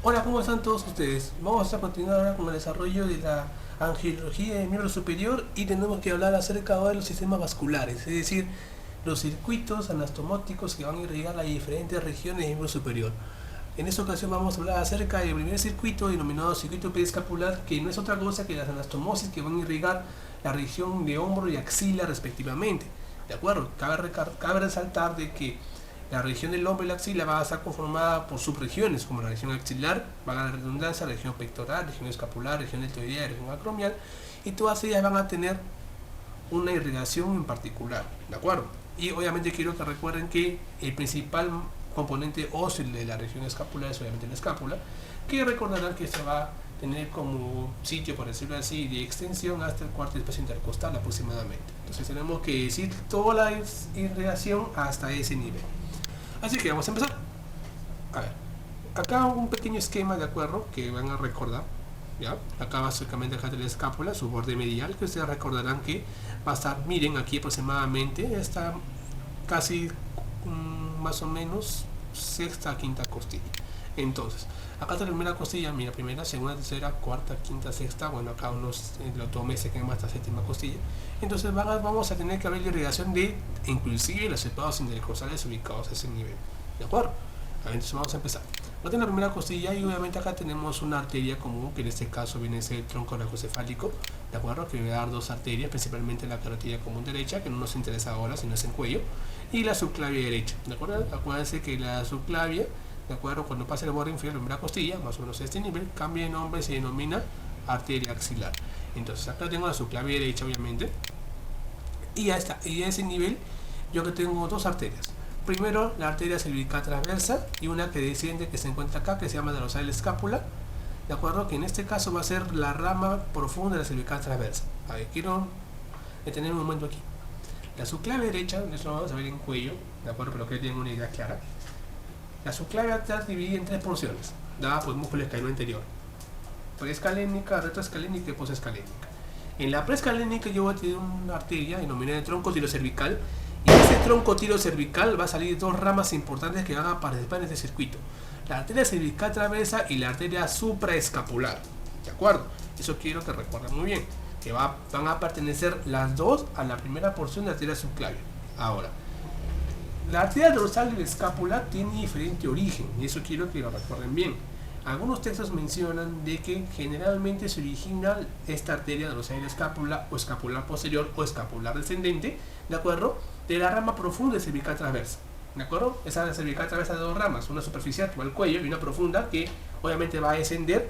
Hola, ¿cómo están todos ustedes? Vamos a continuar ahora con el desarrollo de la angiología del miembro superior y tenemos que hablar acerca ahora de los sistemas vasculares, es decir, los circuitos anastomóticos que van a irrigar las diferentes regiones del miembro superior. En esta ocasión vamos a hablar acerca del primer circuito denominado circuito periescapular, que no es otra cosa que las anastomosis que van a irrigar la región de hombro y axila respectivamente. ¿De acuerdo? Cabe resaltar de que la región del hombro y la axila va a estar conformada por subregiones, como la región axilar, valga la redundancia, región pectoral, región escapular, región deltoidea, región acromial, y todas ellas van a tener una irrigación en particular, ¿de acuerdo? Y obviamente quiero que recuerden que el principal componente óseo de la región escapular es obviamente la escápula, que recordarán que se va a tener como sitio, por decirlo así, de extensión hasta el cuarto espacio intercostal aproximadamente. Entonces tenemos que decir toda la irrigación hasta ese nivel. Así que vamos a empezar. A ver, acá un pequeño esquema, de acuerdo, que van a recordar. ¿Ya? Acá básicamente acá de la escápula, su borde medial, que ustedes recordarán que va a estar, miren, aquí aproximadamente está casi más o menos sexta, quinta costilla. Entonces, acá está la primera costilla, mira, primera, segunda, tercera, cuarta, quinta, sexta, bueno, acá unos lo tomé, se quema hasta séptima costilla. Entonces vamos a tener que haber irrigación de inclusive los separados intercostales ubicados a ese nivel, ¿de acuerdo? Entonces vamos a empezar. Acá en la primera costilla y obviamente acá tenemos una arteria común, que en este caso viene a ser el tronco radiocefálico, ¿de acuerdo? Que va a dar dos arterias, principalmente la carotida común derecha, que no nos interesa ahora, sino es el cuello, y la subclavia derecha, ¿de acuerdo? Acuérdense que la subclavia, ¿de acuerdo? Cuando pasa el borde inferior de la primera costilla, más o menos a este nivel, cambia de nombre y se denomina arteria axilar. Entonces acá tengo la subclavia derecha, obviamente, y a ese nivel yo que tengo dos arterias. Primero la arteria cervical transversa y una que desciende, que se encuentra acá, que se llama dorsal escápula, de acuerdo, que en este caso va a ser la rama profunda de la cervical transversa. A ver, quiero detener un momento aquí. La subclavia derecha, eso lo vamos a ver en cuello, de acuerdo, pero que tengan una idea clara. La subclavia está dividida en tres porciones, dada por el músculo escaleno anterior: preescalénica, retroescalénica y posescalénica. En la preescalénica yo voy a tener una arteria denominada el tronco tirocervical, y de ese tronco tirocervical va a salir dos ramas importantes que van a participar en este circuito: la arteria cervical transversa y la arteria supraescapular, ¿de acuerdo? Eso quiero que recuerden muy bien, que van a pertenecer las dos a la primera porción de la arteria subclavia. Ahora, la arteria dorsal de la escápula tiene diferente origen, y eso quiero que lo recuerden bien. Algunos textos mencionan de que generalmente se origina esta arteria dorsal de la escápula, o escapular posterior, o escapular descendente, ¿de acuerdo?, de la rama profunda de cervical transversa, ¿de acuerdo? Esa cervical transversa de dos ramas, una superficial que va al cuello y una profunda que obviamente va a descender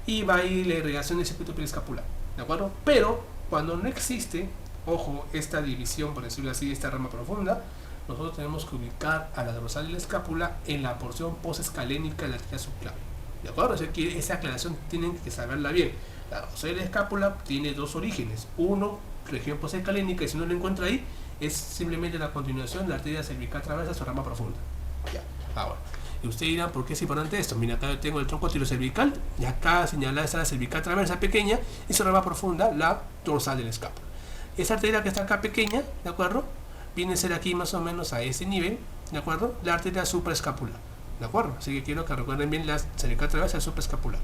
y va a ir la irrigación del circuito periescapular, ¿de acuerdo? Pero cuando no existe, ojo, esta división, por decirlo así, de esta rama profunda, nosotros tenemos que ubicar a la dorsal de la escápula en la porción posescalénica de la arteria subclavia, ¿de acuerdo? O sea que esa aclaración tienen que saberla bien. La dorsal de la escápula tiene dos orígenes: uno, región posescalénica, y si no lo encuentra ahí, es simplemente la continuación de la arteria cervical transversa, su rama profunda. Ya, ahora, y ustedes dirán, ¿por qué es importante esto? Mira, acá yo tengo el tronco tirocervical, y acá señalada está la cervical transversa pequeña, y su rama profunda, la dorsal de la escápula. Esa arteria que está acá pequeña, ¿de acuerdo?, viene a ser aquí más o menos a ese nivel, ¿de acuerdo?, la arteria supraescapular, ¿de acuerdo? Así que quiero que recuerden bien la cervical transversa y la supraescapular,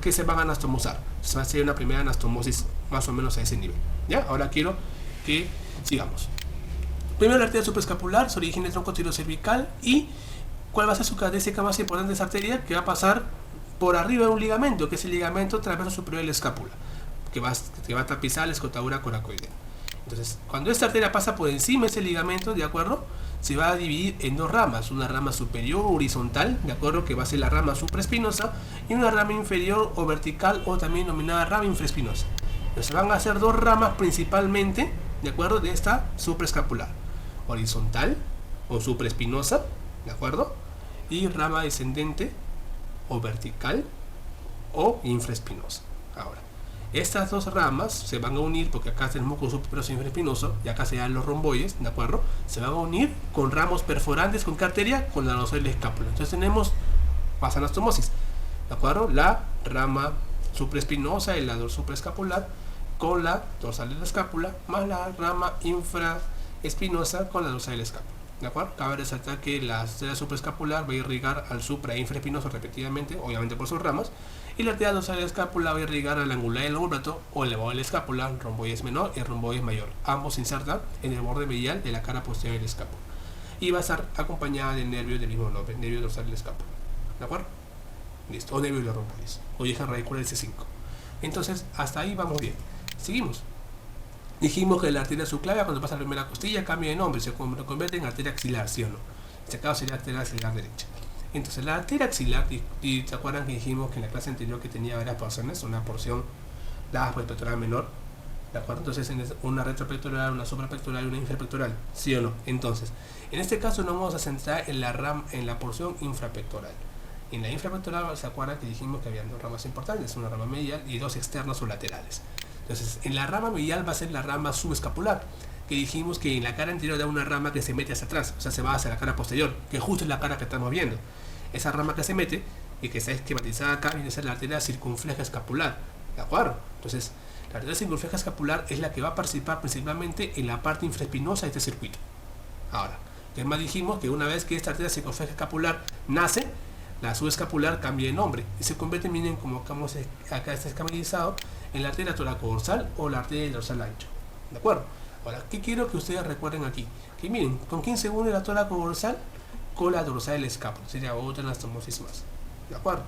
que se van a anastomosar. Se va a hacer una primera anastomosis más o menos a ese nivel. ¿Ya? Ahora quiero que sigamos. Primero, la arteria supraescapular, su origen es el tronco tirocervical, y ¿cuál va a ser su característica más importante de esa arteria? Que va a pasar por arriba de un ligamento, que es el ligamento transverso superior de la escápula, que va a tapizar la escotadura coracoidea. Entonces, cuando esta arteria pasa por encima de ese ligamento, ¿de acuerdo?, se va a dividir en dos ramas: una rama superior horizontal, ¿de acuerdo?, que va a ser la rama supraespinosa, y una rama inferior o vertical, o también denominada rama infraespinosa. Entonces van a ser dos ramas principalmente, ¿de acuerdo?, de esta supraescapular: horizontal o supraespinosa, ¿de acuerdo?, y rama descendente o vertical o infraespinosa. Ahora, estas dos ramas se van a unir, porque acá está el músculo superespinoso infraespinoso y acá se dan los romboides, ¿de acuerdo?, se van a unir con ramos perforantes. ¿Con qué arteria? Con la dorsal de la escápula. Entonces tenemos anastomosis, ¿de acuerdo?, la rama supraespinosa y la dorsal supraescapular con la dorsal de la escápula, más la rama infraespinosa con la dorsal de la escápula. ¿De acuerdo? Cabe resaltar que la arteria supraescapular va a irrigar al supra e infraespinoso repetidamente, obviamente por sus ramas, y la arteria dorsal de la escápula va a irrigar al angular y al omóplato o elevado de la escápula, romboides menor y romboides mayor. Ambos se insertan en el borde medial de la cara posterior de la escápula. Y va a estar acompañada del nervio del mismo nombre, nervio dorsal de la escápula. ¿De acuerdo? Listo. O nervio de los romboides. O vieja radicular del C5. Entonces, hasta ahí vamos bien. Seguimos. Dijimos que la arteria subclavia, cuando pasa la primera costilla, cambia de nombre, se convierte en arteria axilar, ¿sí o no? En este caso sería arteria axilar derecha. Entonces, la arteria axilar, y ¿se acuerdan que dijimos que en la clase anterior que tenía varias porciones? Una porción dada por el pectoral menor, ¿de acuerdo? Entonces, una retropectoral, una suprapectoral y una infrapectoral, ¿sí o no? Entonces, en este caso nos vamos a centrar en la porción infrapectoral. En la infrapectoral, ¿se acuerdan que dijimos que había dos ramas importantes? Una rama medial y dos externas o laterales. Entonces, en la rama medial va a ser la rama subescapular, que dijimos que en la cara anterior da una rama que se mete hacia atrás, o sea, se va hacia la cara posterior, que justo es la cara que estamos viendo. Esa rama que se mete y que está esquematizada acá viene a ser la arteria circunfleja escapular, ¿de acuerdo? Entonces, la arteria circunfleja escapular es la que va a participar principalmente en la parte infraespinosa de este circuito. Ahora, ¿qué más dijimos? Que una vez que esta arteria circunfleja escapular nace, la subescapular cambia de nombre y se convierte, miren, como acá está esquematizado, en la arteria toracodorsal o la arteria dorsal ancho. ¿De acuerdo? Ahora, ¿qué quiero que ustedes recuerden aquí? Que miren, ¿con quién se une la toracodorsal? Con la dorsal del escápula. Sería otra anastomosis más. ¿De acuerdo?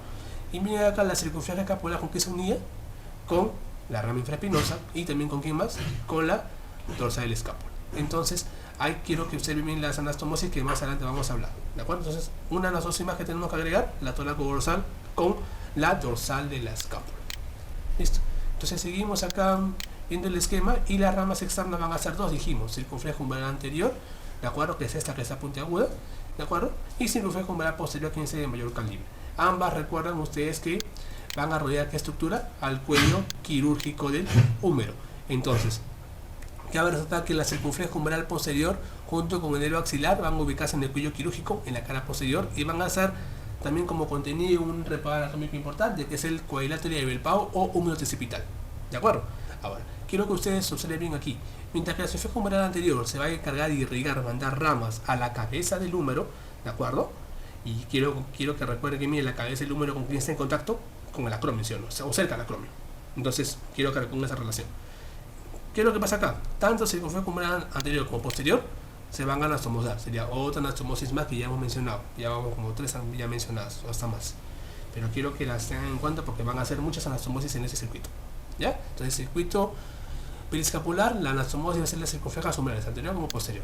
Y miren acá la circunfleja escapular, ¿con qué se unía? Con la rama infraespinosa y también ¿con quién más? Con la dorsal del escápula. Entonces, ahí quiero que observen bien las anastomosis que más adelante vamos a hablar. ¿De acuerdo? Entonces, una anastomosis más que tenemos que agregar, la toracodorsal con la dorsal de la escápula. Listo. Entonces seguimos acá viendo el esquema y las ramas externas van a ser dos, dijimos, circunflejo umbral anterior, ¿de acuerdo? Que es esta que está puntiaguda, ¿de acuerdo? Y circunflejo umbral posterior, que es de mayor calibre. Ambas recuerdan ustedes que van a rodear ¿qué estructura? Al cuello quirúrgico del húmero. Entonces, cabe resaltar que la circunflejo umbral posterior junto con el nervio axilar van a ubicarse en el cuello quirúrgico, en la cara posterior, y van a ser también como contenido un reparador anatómico importante, que es el cuadrilátero de Bellpao o húmero tricipital. ¿De acuerdo? Ahora, quiero que ustedes observen bien aquí. Mientras que la circunflejo umbral anterior se va a encargar de irrigar, mandar ramas a la cabeza del húmero, ¿de acuerdo? Y quiero que recuerden que miren la cabeza del húmero con quien está en contacto, con el acromio, ¿sí o no? O cerca del acromio. Entonces, quiero que repongan esa relación. ¿Qué es lo que pasa acá? Tanto circunflejo umbral anterior como posterior se van a anastomosar. Sería otra anastomosis más que ya hemos mencionado. Ya vamos como 3 ya mencionadas, o hasta más. Pero quiero que las tengan en cuenta porque van a hacer muchas anastomosis en ese circuito. ¿Ya? Entonces, circuito periscapular, la anastomosis va a ser la circunfleja umbrales, anterior como posterior.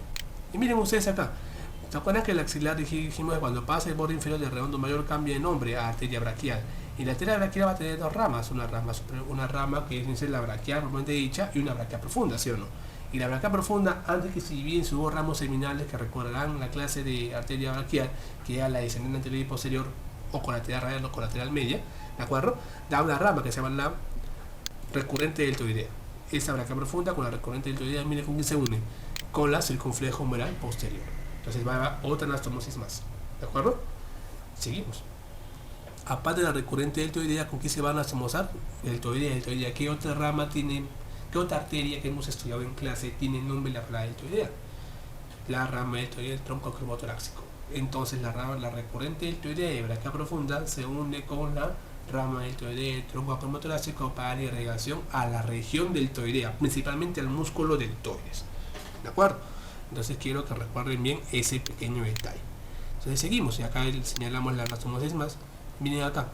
Y miren ustedes acá. ¿Se acuerdan que el axilar dijimos que cuando pasa el borde inferior del redondo mayor cambia de nombre a arteria braquial? Y la arteria braquial va a tener dos ramas, una rama que es la braquial propiamente dicha y una braquial profunda, ¿sí o no? Y la braquial profunda, antes que si bien hubo ramos seminales que recordarán la clase de arteria braquial, que era la descendente anterior y posterior, o colateral radial o colateral media, ¿de acuerdo? Da una rama que se llama la recurrente deltoidea. Esta braquial profunda con la recurrente deltoidea, miren con quién se une, con la circunflejo umbral posterior. Entonces va a haber otra anastomosis más, ¿de acuerdo? Seguimos. Aparte de la recurrente deltoidea, ¿con qué se van a anastomosar? Deltoidea. ¿Qué otra rama tiene? ¿Qué otra arteria que hemos estudiado en clase tiene el nombre de la deltoidea? La rama deltoidea del tronco acromotorácico. Entonces la recurrente deltoidea de braquial profunda se une con la rama deltoidea del tronco acromotorácico para la irrigación a la región deltoidea, principalmente al músculo deltoides. ¿De acuerdo? Entonces quiero que recuerden bien ese pequeño detalle. Entonces seguimos y acá señalamos la anastomosis más. Miren acá.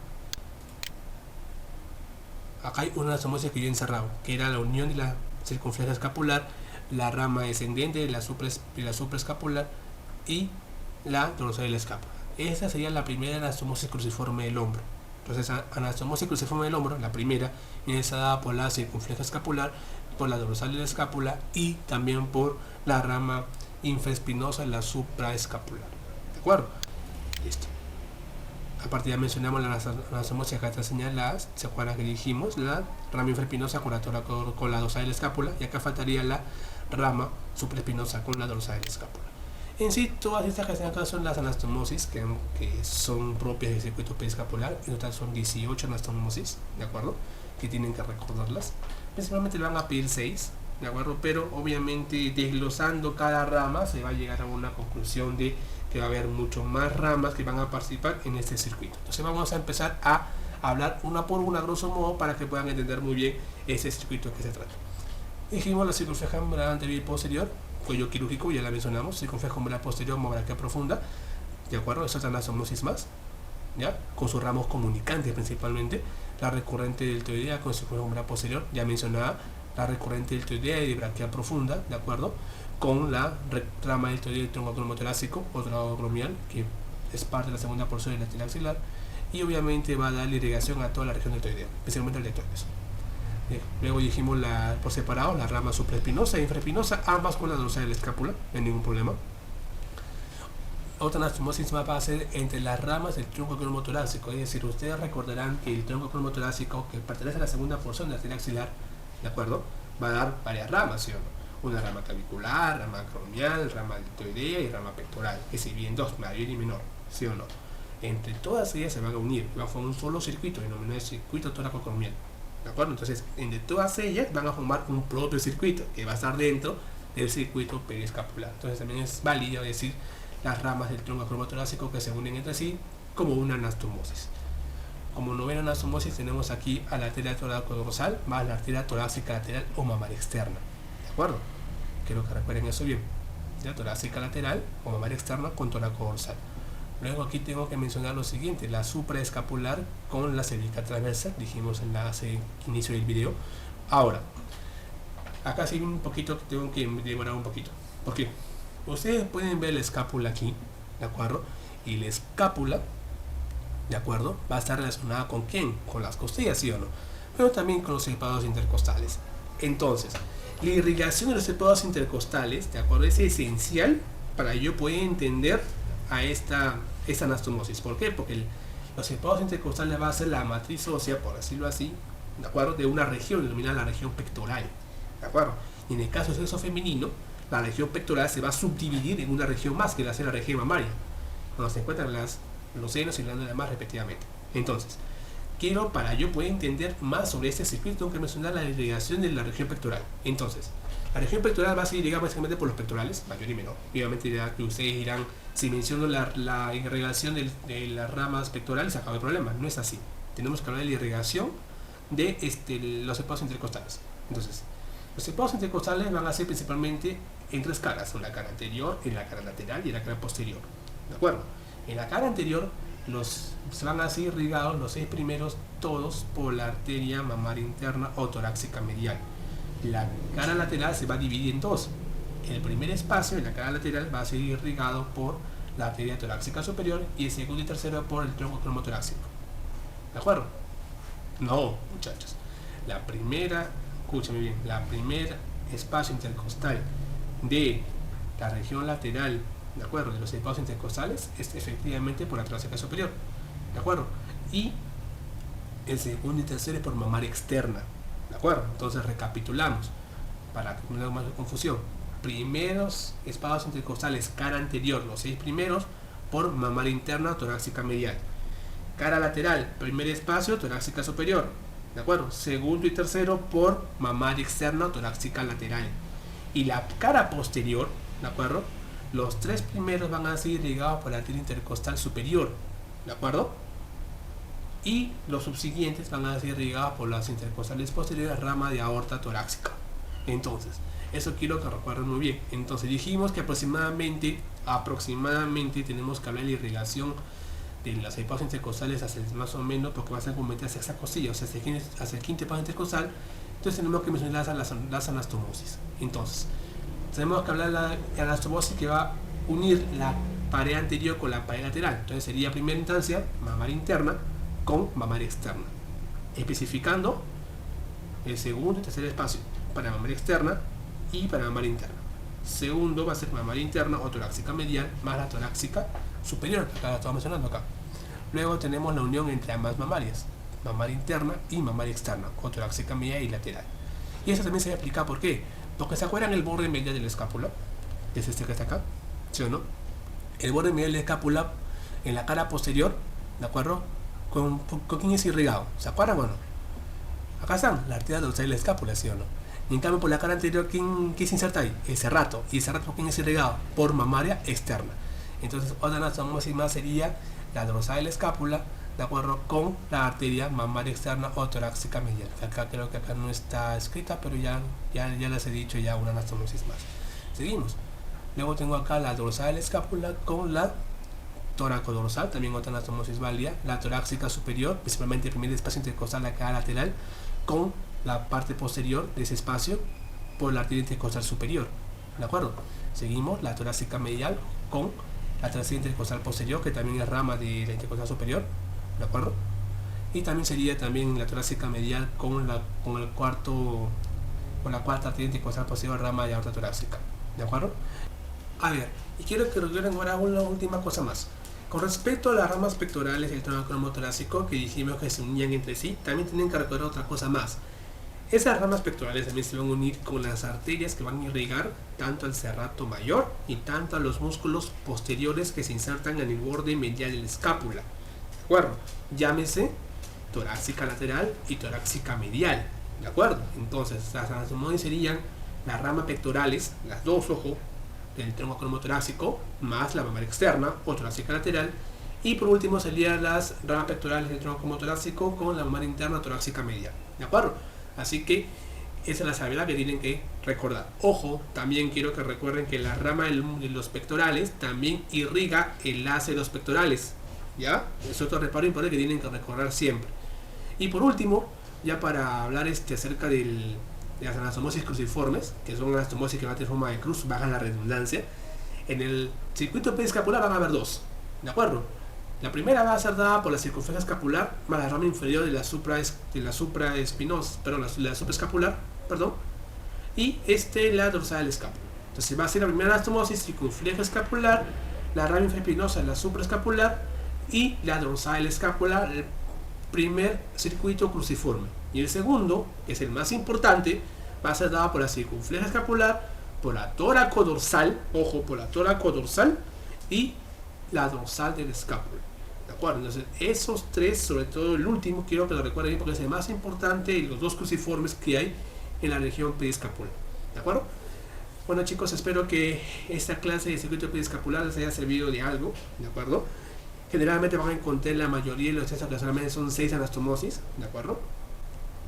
Acá hay una anastomosis que yo he encerrado, que era la unión de la circunfleja escapular, la rama descendente de la supraescapular y la dorsal de la escápula. Esa sería la primera anastomosis cruciforme del hombro. Entonces, anastomosis cruciforme del hombro, la primera, viene dada por la circunfleja escapular, por la dorsal de la escápula y también por la rama infraespinosa de la supraescapular. ¿De acuerdo? Listo. Aparte ya mencionamos las anastomosis que acá señaladas, se acuerdan que dijimos la rama infraespinosa con la dorsal de la escápula, y acá faltaría la rama supraespinosa con la dorsal de la escápula. En sí, todas estas que están acá son las anastomosis que son propias del circuito periscapular. En total son 18 anastomosis, ¿de acuerdo? Que tienen que recordarlas. Principalmente le van a pedir 6, ¿de acuerdo? Pero obviamente desglosando cada rama se va a llegar a una conclusión de que va a haber mucho más ramas que van a participar en este circuito. Entonces vamos a empezar a hablar una por una, grosso modo, para que puedan entender muy bien ese circuito que se trata. Dijimos la circunferencia humeral anterior y posterior, cuello quirúrgico, ya la mencionamos, circunferencia humeral posterior, mobraquia profunda, ¿de acuerdo? Eso es anastomosis más, ¿ya? Con sus ramos comunicantes principalmente, la recurrente deltoidea con circunferencia humeral posterior, ya mencionada, la recurrente deltoidea y braquial profunda, ¿de acuerdo? Con la rama deltoidea del tronco cromotorácico o tronco acromial, que es parte de la segunda porción de la tela axilar, y obviamente va a dar irrigación a toda la región deltoidea, especialmente al deltoides. Luego dijimos por separado la rama supraespinosa e infraespinosa, ambas con la dorsal de la escápula, no hay ningún problema. Otra anastomosis más va a ser entre las ramas del tronco cromotorácico, es decir, ustedes recordarán que el tronco cromotorácico, que pertenece a la segunda porción de la tela axilar, ¿de acuerdo? Va a dar varias ramas, ¿sí o no? Una rama clavicular, rama acromial, rama deltoidea y rama pectoral, que se dividen en dos, mayor y menor, ¿sí o no? Entre todas ellas se van a unir, van a formar un solo circuito denominado circuito tóraco-acromial, ¿de acuerdo? Entonces, entre todas ellas van a formar un propio circuito que va a estar dentro del circuito periescapular. Entonces también es válido decir las ramas del tronco cromotorácico que se unen entre sí como una anastomosis. Como novena anastomosis tenemos aquí a la arteria torácico-dorsal más la arteria torácica lateral o mamaria externa, ¿de acuerdo? Quiero que recuerden eso bien, ya, torácica lateral o mamaria externa con torácico-dorsal. Luego aquí tengo que mencionar lo siguiente, la supraescapular con la cervical transversal, dijimos en la inicio del video. Ahora, acá sí un poquito, tengo que demorar un poquito. ¿Por qué? Ustedes pueden ver la escápula aquí, ¿de acuerdo? Y la escápula, ¿de acuerdo? Va a estar relacionada con ¿quién? Con las costillas, ¿sí o no? Pero también con los separados intercostales. Entonces, la irrigación de los separados intercostales, ¿de acuerdo? Es esencial para yo poder entender a esta anastomosis. ¿Por qué? Porque los separados intercostales va a ser la matriz ósea, por decirlo así, ¿de acuerdo? De una región denominada la región pectoral, ¿de acuerdo? Y en el caso de sexo femenino, la región pectoral se va a subdividir en una región más, que va a ser la región mamaria, donde se encuentran los senos y la glándula más respectivamente. Entonces, para yo poder entender más sobre este circuito, tengo que mencionar la irrigación de la región pectoral. Entonces, la región pectoral va a ser irrigada básicamente por los pectorales, mayor y menor. Obviamente ya que ustedes dirán, si menciono la irrigación de las ramas pectorales, se acaba el problema. No es así. Tenemos que hablar de la irrigación de los separados intercostales. Entonces, los separados intercostales van a ser principalmente en tres caras, en la cara anterior, en la cara lateral y en la cara posterior. ¿De acuerdo? En la cara anterior se van a ser irrigados los 6 primeros todos por la arteria mamaria interna o torácica medial. La cara lateral se va a dividir en dos. El primer espacio en la cara lateral va a ser irrigado por la arteria torácica superior y el segundo y tercero por el tronco cromotorácico. ¿De acuerdo? No, muchachos. Escúchame bien, la primera espacio intercostal de la región lateral, ¿de acuerdo? De los separados intercostales es efectivamente por la torácica superior, ¿de acuerdo? Y el segundo y tercero es por mamaria externa, ¿de acuerdo? Entonces recapitulamos para que no haya más confusión. Primeros espacios intercostales, cara anterior, los 6 primeros, por mamaria interna, torácica medial. Cara lateral, primer espacio, torácica superior, ¿de acuerdo? Segundo y tercero por mamaria externa, torácica lateral. Y la cara posterior, ¿de acuerdo? Los 3 primeros van a ser irrigados por la arteria intercostal superior, ¿de acuerdo? Y los subsiguientes van a ser irrigados por las intercostales posteriores, rama de aorta torácica. Entonces, eso quiero que recuerden muy bien. Entonces dijimos que aproximadamente tenemos que hablar de la irrigación de las separados intercostales hacia más o menos, porque va a ser complementar hacia esa costilla, o sea, hacia el quinto espacio intercostal. Entonces tenemos que mencionar las anastomosis. Entonces, tenemos que hablar de la anastomosis que va a unir la pared anterior con la pared lateral. Entonces sería primera instancia mamaria interna con mamaria externa, especificando el segundo y tercer espacio para mamaria externa y para mamaria interna. Segundo va a ser mamaria interna o torácica medial más la torácica superior, que acá la estamos mencionando acá. Luego tenemos la unión entre ambas mamarias, mamaria interna y mamaria externa, o torácica medial y lateral. Y eso también se va a explicar por qué. Porque se acuerdan el borde medial de la escápula, que es este que está acá, ¿sí o no? El borde medial de la escápula en la cara posterior, ¿de acuerdo? ¿Con quién es irrigado? ¿Se acuerdan o no? Acá están, la arteria dorsal de la escápula, ¿sí o no? En cambio, por la cara anterior, ¿quién se inserta ahí? El serrato. ¿Y el serrato por quién es irrigado? Por mamaria externa. Entonces, otra anastomosis más sería la dorsal de la escápula, de acuerdo con la arteria mamaria externa o torácica medial. Acá creo que acá no está escrita, pero ya les he dicho ya una anastomosis más. Seguimos. Luego tengo acá la dorsal de la escápula con la toracodorsal, también otra anastomosis válida, la torácica superior, principalmente el primer espacio intercostal acá lateral, con la parte posterior de ese espacio por la arteria intercostal superior, ¿de acuerdo? Seguimos la torácica medial con la tercera intercostal posterior, que también es rama de la intercostal superior, ¿de acuerdo? Y también sería también la torácica medial con la cuarta arteria intercostal posterior, rama de aorta torácica, ¿de acuerdo? A ver, y quiero que recuerden ahora una última cosa más. Con respecto a las ramas pectorales del tronco torácico que dijimos que se unían entre sí, también tienen que recordar otra cosa más. Esas ramas pectorales también se van a unir con las arterias que van a irrigar tanto al serrato mayor y tanto a los músculos posteriores que se insertan en el borde medial de la escápula. ¿De acuerdo? Llámese torácica lateral y torácica medial. ¿De acuerdo? Entonces, las anastomosis serían las ramas pectorales, las dos, ojo, del tronco cromotorácico, más la mamaria externa o torácica lateral, y por último serían las ramas pectorales del tronco cromotorácico con la mamaria interna torácica medial, ¿de acuerdo? Así que esa es la salvedad que tienen que recordar. Ojo, también quiero que recuerden que la rama de los pectorales también irriga el enlace de los pectorales, ¿ya? Es otro reparo importante que tienen que recordar siempre. Y por último, ya para hablar acerca de las anastomosis cruciformes, que son anastomosis que van a tener forma de cruz, baja la redundancia. En el circuito pediscapular van a haber dos, ¿de acuerdo? La primera va a ser dada por la circunferencia escapular más la rama inferior de la supraespinosa, perdón, la supraescapular, perdón, y la dorsal del escápula. Entonces va a ser la primera anastomosis circunferencia escapular, la rama inferior espinosa de la supraescapular y la dorsal del escápula, el primer circuito cruciforme. Y el segundo, que es el más importante, va a ser dado por la circunferencia escapular, por la toracodorsal, ojo, por la toracodorsal y la dorsal del escápula. ¿De acuerdo? Entonces, esos tres, sobre todo el último, quiero que lo recuerden bien porque es el más importante y los dos cruciformes que hay en la región pediscapular. ¿De acuerdo? Bueno, chicos, espero que esta clase de circuito pediscapular les haya servido de algo. ¿De acuerdo? Generalmente van a encontrar la mayoría de los textos que solamente son 6 anastomosis. ¿De acuerdo?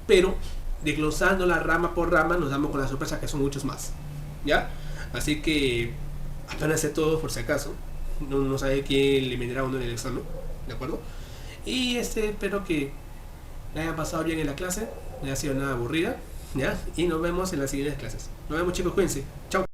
Pero desglosando la rama por rama nos damos con la sorpresa que son muchos más, ¿ya? Así que apéndanse todos por si acaso, no sabe quién le vendrá uno en el examen, ¿de acuerdo? Y espero que le hayan pasado bien en la clase, no haya sido nada aburrida, ¿ya? Y nos vemos en las siguientes clases. Nos vemos, chicos, cuídense, chao.